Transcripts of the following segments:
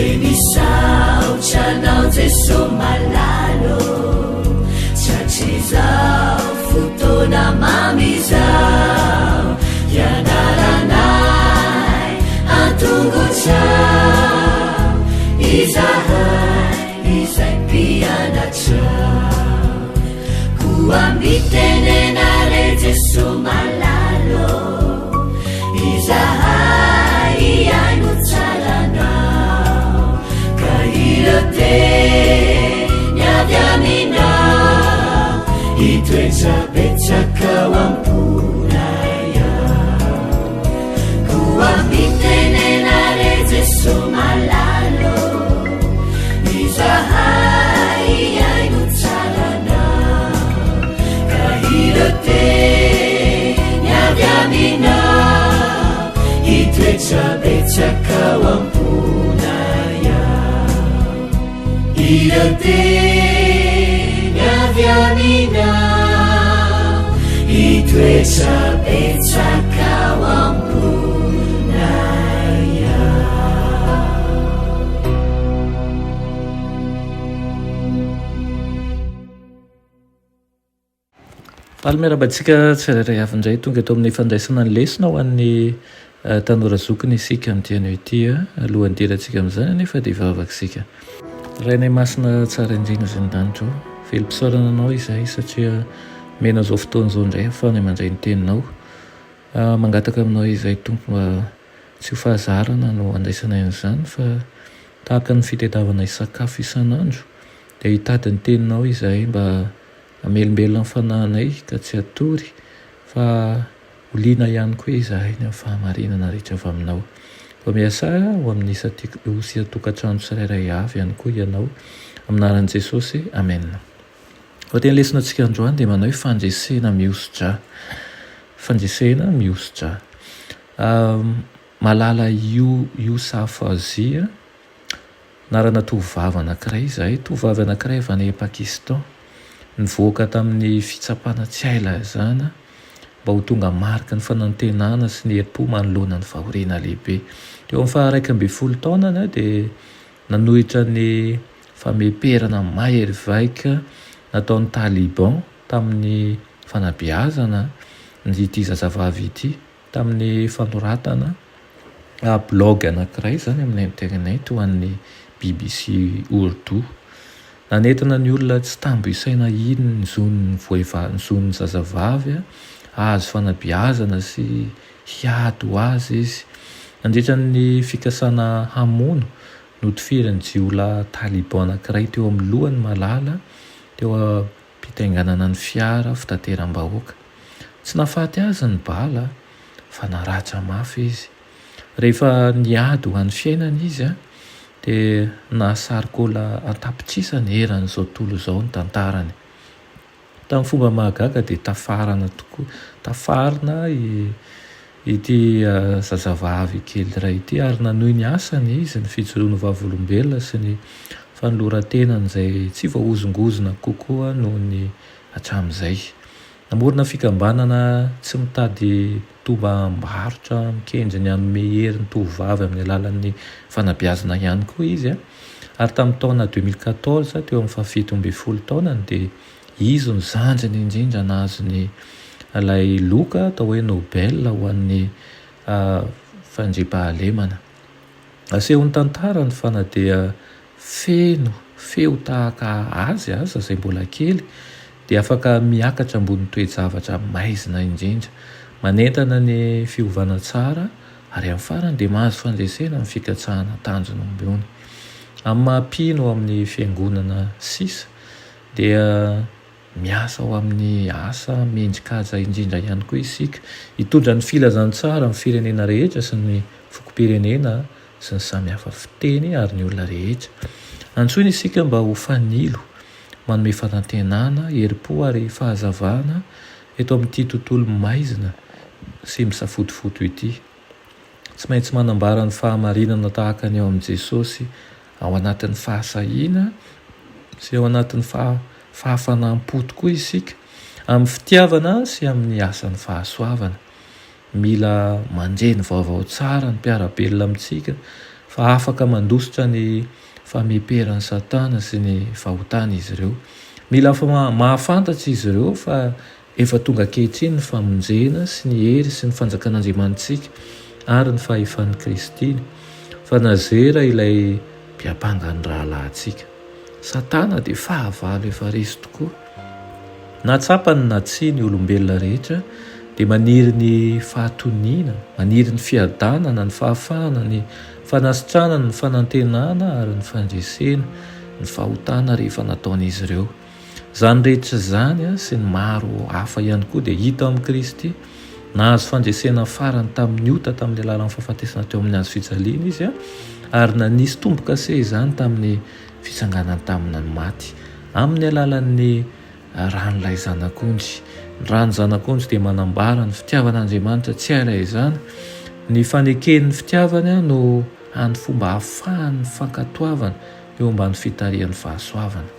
enisaotranao jeso malalo tratrizao fotona mamizao ianaranay antongotrao izahay izay mpianatrao koambitenenare jeso malalo izahay iaino tsaranao ka irate niavy aminao itoetrapetsakao amponaya koambitenenare jeso malalo izahay iaino tsaranao ka irate niavy aminao itoetrapetsakao amponaya irate niavy aminao itoetrapetsakao amponaya. Palomerabantsika tsirairay avy indray tonga eto amin'ny fandraisana ny lesona ho an'ny tanora zokiny isika amin'itianio ity alohan'ny dirantsika amin'izany nefa dia vavaksika rainay masina tsara indrina izay ny-danitra ao velom-pisaorana anao izahay satria mena izao fotoan'izao indray ahafahana mandray ny teninao mangataka aminao izahay tompo mba tsy ho fahazarana no andraisanay an'izany fa tahaka ny fitadiavanay sakafo isan'andro dia hitady ny teninao izahay mba amelombelona ny fanahinay ka tsy atory fa oliana ihany koa izahay ny amin'ny fahamarinana rehetra avy aminao fa miasa ho amin'ny tokantrano tsirairay avy ihany koa ianao aminaran'i Jesosy amen. Ohatran'ny lesona antsika androany dia manao hoe fandresena mihoso-dra malala Yousafzia narana tovovavy anankiray izahay tovovavy anankiray avy any Pakistan nivoaka tamin'ny fitsapana tsy aila zana mba ho tonga marika ny fanantenana sy ny herim-po manoloana ny fahoriana lehibe. Teo amin'ny faha 11 taonana dia nanohitra ny fameperana mahery-vaika nataon'ny Taliban tamin'ny fanabeazana ity zazavavy ity tamin'ny fanoratana blog anankiray zany amin'ny internet ho an'ny BBC Urdu. Nanetana ny olona tsy tambo isaina ino ny zon'ny zazavavy azo fanabeazana sy hiady ho azy izy. Nandritra ny fikasana hamono notifirin'ny jiola Taliban anankiray teo amin'ny lohany malala teo am-pitainganana ny fiara fitateram-bahoaka. Tsy nafaty azy ny bala fa naratra mafy izy. Rehefa niady ho an'ny fiainana izy dia nahasarikola antapitrisany eran'izao tontolo izao ny tantarany. Tamin'ny fomba mahagaga dia tafarina ity zazavavy kely iray ity ary nanohy ny asany izy ny fijoroana vavolombelona sy ny fanoloran-tenany izay tsy voahozongozona kokoa noho ny hatramin'izay. Namorona fikambanana tsy mitady tombam-barotra mikendry ny hanome hery ny tovovavy amin'ny alalan'ny fanabeazana ihany koa izy ary tamin'ny taona 2014 teo amin'ny 17 taonany dia izy ny zanjany indrindra nahazo ny ilay loka atao hoe Nobel ho an'ny fandriampahalemana. Asehon'ny tantarany fa na dia feo tahaka azy aza izay mbola kely dia afaka miakatra ambonin'ny toe-javatra maizina indrindra, manentana ny fiovana tsara ary amin'ny farany dia mahazo fandresena amin'ny fikatsahana tanjona ambony. Amin'ny mahampino amin'ny fiangonana sisa dia miasa ao amin'ny asa mendrikaja indrindra ihany koa isika hitondra ny filazantsara amin'ny firenena rehetra sy ny fokom-pirenena sy ny samihafa fiteny ary ny olona rehetra. Antsoina isika mba ho fanilo manome fanantenana, herim-po ary fahazavana eto amin'ity tontolo maizina sy misafotofoto ity. Tsy maintsy manambara ny fahamarinana tahaka ny eo amin'i Jesosy ao anatin'ny fahasahiana sy ao anatin'ny fahafanam-po tokoa isika amin'ny fitiavana sy amin'ny asan'ny fahasoavana. Mila mandre ny vaovao tsara ny mpiarabelona amintsika fa afaka mandositra ny fameperan'ny satana sy ny fahotana izy ireo. Mila mahafantatsa izy ireo fa efa tonga ankehitriny ny famonjena sy ny hery sy ny fanjakan'Andriamanitsika ary ny fahefan'ny Kristiny fa nazera ilay mpiampangany rahalahintsika. Satana dia fahavalo efa resy tokoa. Natsapany na tsy ny olombelona rehetra dia maniry ny fahatoniana, maniry ny fiadanana, ny fahafahana, ny fanasitranana, ny fanantenana ary ny fandresena, ny fahotana rehefa nataon'izy ireo. Zany rehetra zany sy ny maro hafa ihany koa dia hita amin'ny Kristy. Nahazo fandresena farany tamin'ny ota tamin'ny alalan'ny fahafatesana teo amin'ny hazo fijaliana izy ary nanisy tombo-kase izany tamin'ny fitsanganany tamin'ny maty amin'ny alalan'ny ran'ilay zanak'ondry. Ny rano zanak'ondry dia manambara ny fitiavan'Andriamanitra tsy aila izany. Ny faneken'ny fitiavana no any fomba hahafahan'ny fankatoavana eo ambany fitarihan'ny fahasoavana.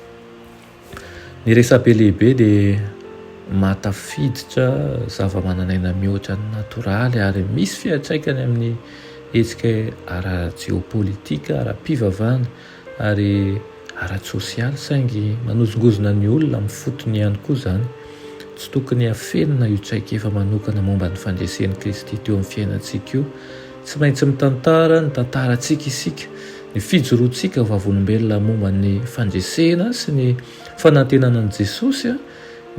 Ny resabe lehibe dia matafiditra zava-mananaina mihoatra ny natoraly ary misy fiantraikany amin'ny hetsika ara-jeopolitika, ara-pivavahana ary ara-tsosialy saingy manozongozona ny olona amin'ny fotony ihany koa zany. Tsy tokony hafenina io traikefa manokana momba ny fandresen'i Kristy teo amin'ny fiainantsika io. Tsy maintsy mitantara ny tantarantsika isika, ny fijoroantsika vavolombelona momba ny fandresena sy ny fanantenana an'i Jesosy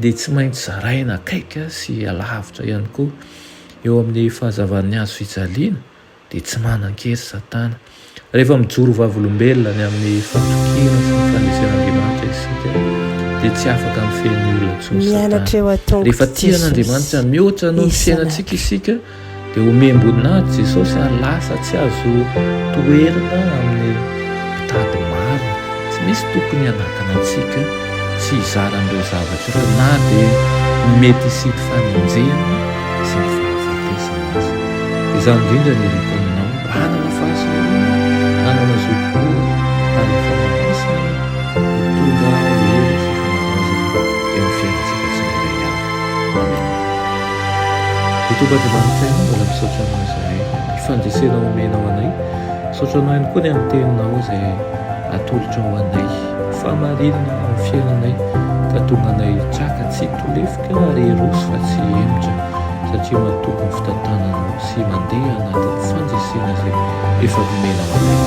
dia tsy maintsy zaraina akaika sy alavitra ihany koa. Eo amin'ny fahazavan'ny hazo fijaliana dia tsy manan-kery Satana. Rehefa mijoro vavolombelona ny amin'ny fatokena sy ny fandresen'Andriamanitra isika dia tsy afaka mifehy ny olona intsony Satana. Rehefa tian'Andriamanitra mihoatra noho ny fiainantsika isika dia omem-boninahitra Jesosy ary lasa tsy azo toerana amin'ny mpitady marina. Tsy misy tokony hanakana antsika tsy hizara amin'ireo zavatra ireo na dia mety hisito famonjena sy ny fahafatesana azy. Izany indrindra ny reko aminao, anana fahasalamana, anana zokoa ary fahamasina mitondra hery sy fanazazana eo amin'ny fiainantsika tsirairay avy. Amen. Itombandriamanitra ianao mbola misaotra anao izay fandresena omenao anay, misaotra anao ihany koa ny amin'ny teninao izay atolotra ho anay famarinana amin'ny fiainanay ka tonga anay traka tsy tolefika ary erosy fa tsy emotra satria mahatoky ny fitantananao sy mandeha anatin'ny fandresena izay efa nomenao anay.